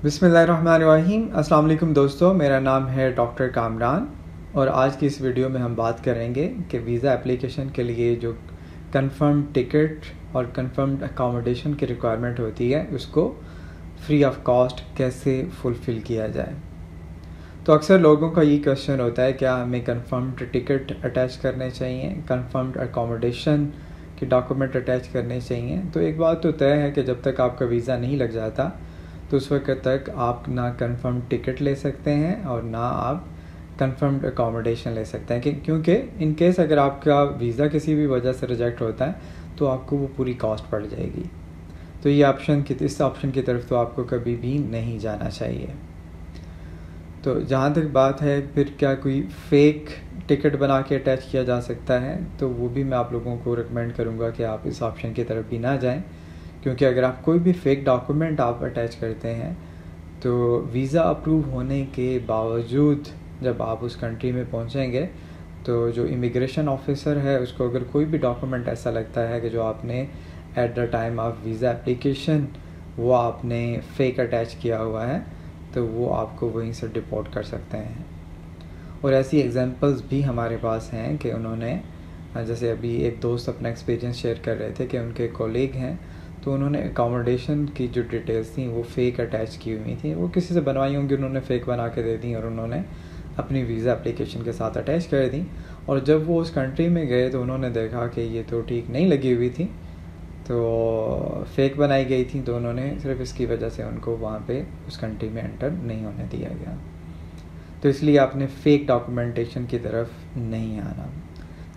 बिस्मिल्लाहिर्रहमानिर्रहीम। अस्सलाम वालेकुम दोस्तों, मेरा नाम है डॉक्टर कामरान और आज की इस वीडियो में हम बात करेंगे कि वीज़ा एप्लीकेशन के लिए जो कंफर्म टिकट और कंफर्म अकोमोडेशन की रिक्वायरमेंट होती है उसको फ्री ऑफ कॉस्ट कैसे फुलफ़िल किया जाए। तो अक्सर लोगों का ये क्वेश्चन होता है, क्या हमें कंफर्म्ड टिकट अटैच करने चाहिए, कंफर्म्ड अकोमोडेशन के डॉक्यूमेंट अटैच करने चाहिए। तो एक बात तो तय है कि जब तक आपका वीज़ा नहीं लग जाता तो उस वक्त तक आप ना कंफर्म टिकट ले सकते हैं और ना आप कंफर्म्ड अकोमोडेशन ले सकते हैं, क्योंकि इन केस अगर आपका वीज़ा किसी भी वजह से रिजेक्ट होता है तो आपको वो पूरी कॉस्ट पड़ जाएगी। तो ये इस ऑप्शन की तरफ तो आपको कभी भी नहीं जाना चाहिए। तो जहाँ तक बात है फिर क्या कोई फ़ेक टिकट बना के अटैच किया जा सकता है, तो वो भी मैं आप लोगों को रिकमेंड करूँगा कि आप इस ऑप्शन की तरफ भी ना जाएं, क्योंकि अगर आप कोई भी फ़ेक डॉक्यूमेंट आप अटैच करते हैं तो वीज़ा अप्रूव होने के बावजूद जब आप उस कंट्री में पहुंचेंगे तो जो इमिग्रेशन ऑफिसर है उसको अगर कोई भी डॉक्यूमेंट ऐसा लगता है कि जो आपने at the time of visa application वो आपने फ़ेक अटैच किया हुआ है तो वो आपको वहीं से डिपोर्ट कर सकते हैं। और ऐसी एग्जांपल्स भी हमारे पास हैं कि उन्होंने, जैसे अभी एक दोस्त अपना एक्सपीरियंस शेयर कर रहे थे कि उनके कोलीग हैं तो उन्होंने अकोमोडेशन की जो डिटेल्स थी वो फ़ेक अटैच की हुई थी, वो किसी से बनवाई होंगी, उन्होंने फ़ेक बना के दे दी और उन्होंने अपनी वीज़ा एप्लीकेशन के साथ अटैच कर दी। और जब वो उस कंट्री में गए तो उन्होंने देखा कि ये तो ठीक नहीं लगी हुई थी, तो फ़ेक बनाई गई थी, तो उन्होंने सिर्फ इसकी वजह से उनको वहाँ पे उस कंट्री में एंटर नहीं होने दिया गया। तो इसलिए आपने फ़ेक डॉक्यूमेंटेशन की तरफ नहीं आना।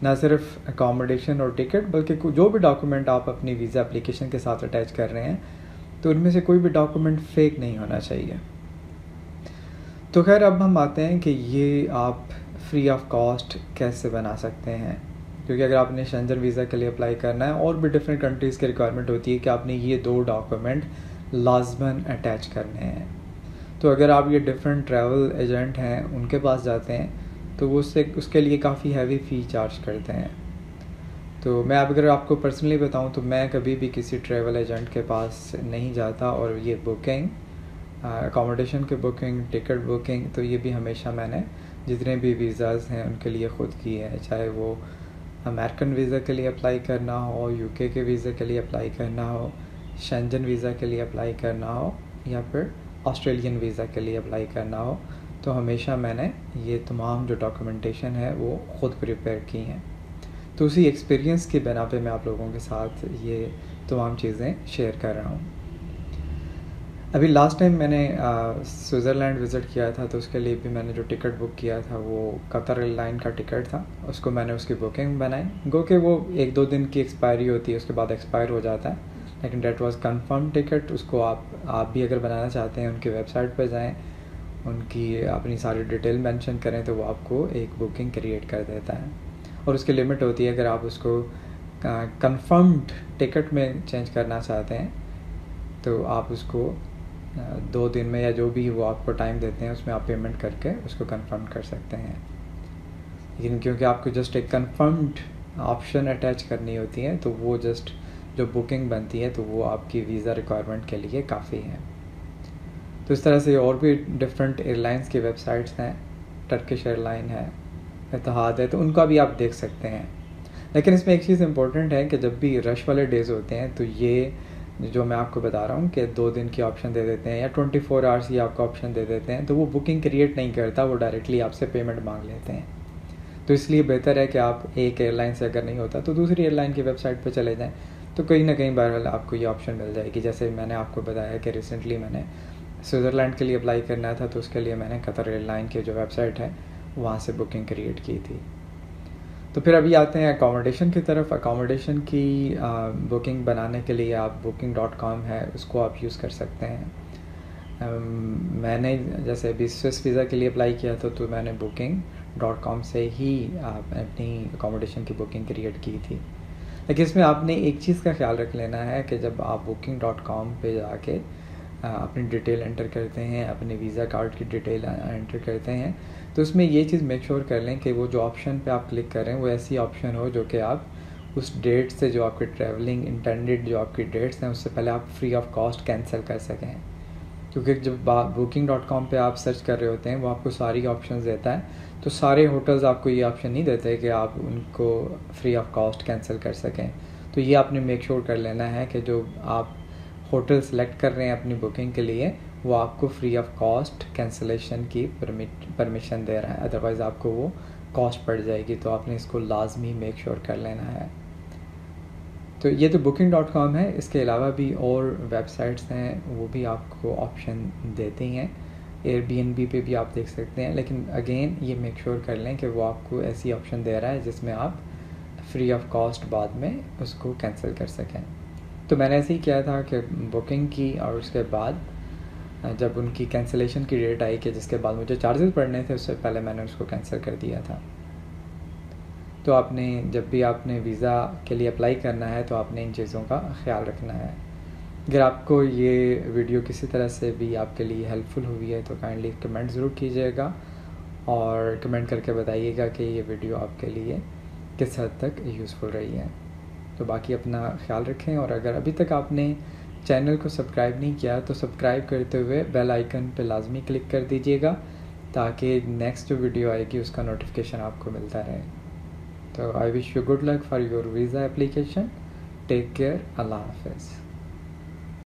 ना सिर्फ अकोमोडेशन और टिकट बल्कि जो भी डॉक्यूमेंट आप अपनी वीज़ा एप्लीकेशन के साथ अटैच कर रहे हैं तो उनमें से कोई भी डॉक्यूमेंट फ़ेक नहीं होना चाहिए। तो खैर अब हम आते हैं कि ये आप फ्री ऑफ कॉस्ट कैसे बना सकते हैं, क्योंकि अगर आपने शेंजन वीज़ा के लिए अप्लाई करना है और भी डिफरेंट कंट्रीज़ की रिक्वायरमेंट होती है कि आपने ये 2 डॉक्यूमेंट लाजमन अटैच करने हैं। तो अगर आप ये डिफरेंट ट्रैवल एजेंट हैं उनके पास जाते हैं तो वो उसके लिए काफ़ी हैवी फ़ी चार्ज करते हैं। तो मैं अगर आपको पर्सनली बताऊं तो मैं कभी भी किसी ट्रैवल एजेंट के पास नहीं जाता, और ये बुकिंग, अकोमोडेशन की बुकिंग, टिकट बुकिंग, तो ये भी हमेशा मैंने जितने भी वीज़ाज़ हैं उनके लिए ख़ुद की है, चाहे वो अमेरिकन वीज़ा के लिए अप्लाई करना हो, यूके के वीज़ा के लिए अप्लाई करना हो, शेंजन वीज़ा के लिए अप्लाई करना हो, या फिर ऑस्ट्रेलियन वीज़ा के लिए अप्लाई करना हो, तो हमेशा मैंने ये तमाम जो डॉक्यूमेंटेशन है वो ख़ुद प्रिपेयर की हैं। तो उसी एक्सपीरियंस की बिना पे मैं आप लोगों के साथ ये तमाम चीज़ें शेयर कर रहा हूँ। अभी लास्ट टाइम मैंने स्विट्ज़रलैंड विज़िट किया था, तो उसके लिए भी मैंने जो टिकट बुक किया था वो कतर एयरलाइन का टिकट था। मैंने उसकी बुकिंग बनाई, गो कि वो 1-2 दिन की एक्सपायरी होती है, उसके बाद एक्सपायर हो जाता है, लेकिन डेट वाज कंफर्म टिकट। उसको आप भी अगर बनाना चाहते हैं उनकी वेबसाइट पर जाएं, उनकी अपनी सारी डिटेल मेंशन करें तो वो आपको एक बुकिंग क्रिएट कर देता है। और उसकी लिमिट होती है, अगर आप उसको कंफर्म्ड टिकट में चेंज करना चाहते हैं तो आप उसको 2 दिन में या जो भी वो आपको टाइम देते हैं उसमें आप पेमेंट करके उसको कंफर्म कर सकते हैं। लेकिन क्योंकि आपको जस्ट एक कंफर्म्ड ऑप्शन अटैच करनी होती है तो वो जस्ट जो बुकिंग बनती है तो वो आपकी वीज़ा रिक्वायरमेंट के लिए काफ़ी है। तो इस तरह से और भी डिफरेंट एयरलाइंस की वेबसाइट्स हैं, टर्किश एयरलाइन है, इतिहाद है, तो उनका भी आप देख सकते हैं। लेकिन इसमें एक चीज़ इम्पोर्टेंट है कि जब भी रश वाले डेज़ होते हैं तो ये जो मैं आपको बता रहा हूँ कि 2 दिन की ऑप्शन दे देते हैं या 24 आवर्स की आपको ऑप्शन दे देते हैं, तो वो बुकिंग क्रिएट नहीं करता, वो डायरेक्टली आपसे पेमेंट मांग लेते हैं। तो इसलिए बेहतर है कि आप एक एयरलाइन से अगर नहीं होता तो दूसरी एयरलाइन की वेबसाइट पर चले जाएँ, तो कहीं ना कहीं बहरहाल आपको ये ऑप्शन मिल जाएगी। जैसे मैंने आपको बताया कि रिसेंटली मैंने स्विट्ज़रलैंड के लिए अप्लाई करना था, तो उसके लिए मैंने कतर एयरलाइन की जो वेबसाइट है वहाँ से बुकिंग क्रिएट की थी। तो फिर अभी आते हैं अकोमोडेशन की तरफ। अकोमोडेशन की बुकिंग बनाने के लिए आप booking.com है उसको आप यूज़ कर सकते हैं। मैंने जैसे अभी स्विस वीज़ा के लिए अप्लाई किया था तो मैंने booking.com से ही अपनी अकोमोडेशन की बुकिंग क्रिएट की थी। लेकिन इसमें आपने एक चीज़ का ख्याल रख लेना है कि जब आप booking.com पे जाके अपनी डिटेल एंटर करते हैं, अपने वीज़ा कार्ड की डिटेल एंटर करते हैं, तो उसमें ये चीज़ मेक श्योर कर लें कि वो जो ऑप्शन पे आप क्लिक कर रहे हैं वो ऐसी ऑप्शन हो जो कि आप उस डेट से, जो आपके ट्रैवलिंग इंटेंडेड जो आपकी डेट्स हैं, उससे पहले आप फ्री ऑफ कॉस्ट कैंसिल कर सकें। क्योंकि जब booking.com पे आप सर्च कर रहे होते हैं वो आपको सारी ऑप्शंस देता है, तो सारे होटल्स आपको ये ऑप्शन नहीं देते कि आप उनको फ्री ऑफ कॉस्ट कैंसिल कर सकें। तो ये आपने मेक श्योर कर लेना है कि जो आप होटल सेलेक्ट कर रहे हैं अपनी बुकिंग के लिए वो आपको फ्री ऑफ कॉस्ट कैंसिलेशन की परमिशन दे रहा है, अदरवाइज़ आपको वो कॉस्ट पड़ जाएगी। तो आपने इसको लाजमी मेक श्योर कर लेना है। तो ये तो booking.com है, इसके अलावा भी और वेबसाइट्स हैं वो भी आपको ऑप्शन देती हैं। Airbnb पे भी आप देख सकते हैं, लेकिन अगेन ये मेक श्योर कर लें कि वो आपको ऐसी ऑप्शन दे रहा है जिसमें आप फ्री ऑफ कॉस्ट बाद में उसको कैंसिल कर सकें। तो मैंने ऐसे ही किया था कि बुकिंग की और उसके बाद जब उनकी कैंसिलेशन की डेट आई कि जिसके बाद मुझे चार्जेस पड़ने थे उससे पहले मैंने उसको कैंसिल कर दिया था। तो आपने जब भी आपने वीज़ा के लिए अप्लाई करना है तो आपने इन चीज़ों का ख्याल रखना है। अगर आपको ये वीडियो किसी तरह से भी आपके लिए हेल्पफुल हुई है तो काइंडली कमेंट ज़रूर कीजिएगा और कमेंट करके बताइएगा कि ये वीडियो आपके लिए किस हद तक यूज़फुल रही है। तो बाकी अपना ख्याल रखें, और अगर अभी तक आपने चैनल को सब्सक्राइब नहीं किया तो सब्सक्राइब करते हुए बेल आइकन पे लाजमी क्लिक कर दीजिएगा ताकि नेक्स्ट जो वीडियो आएगी उसका नोटिफिकेशन आपको मिलता रहे। तो I wish you good luck for your visa application. Take care. अल्लाह हाफ़िज़।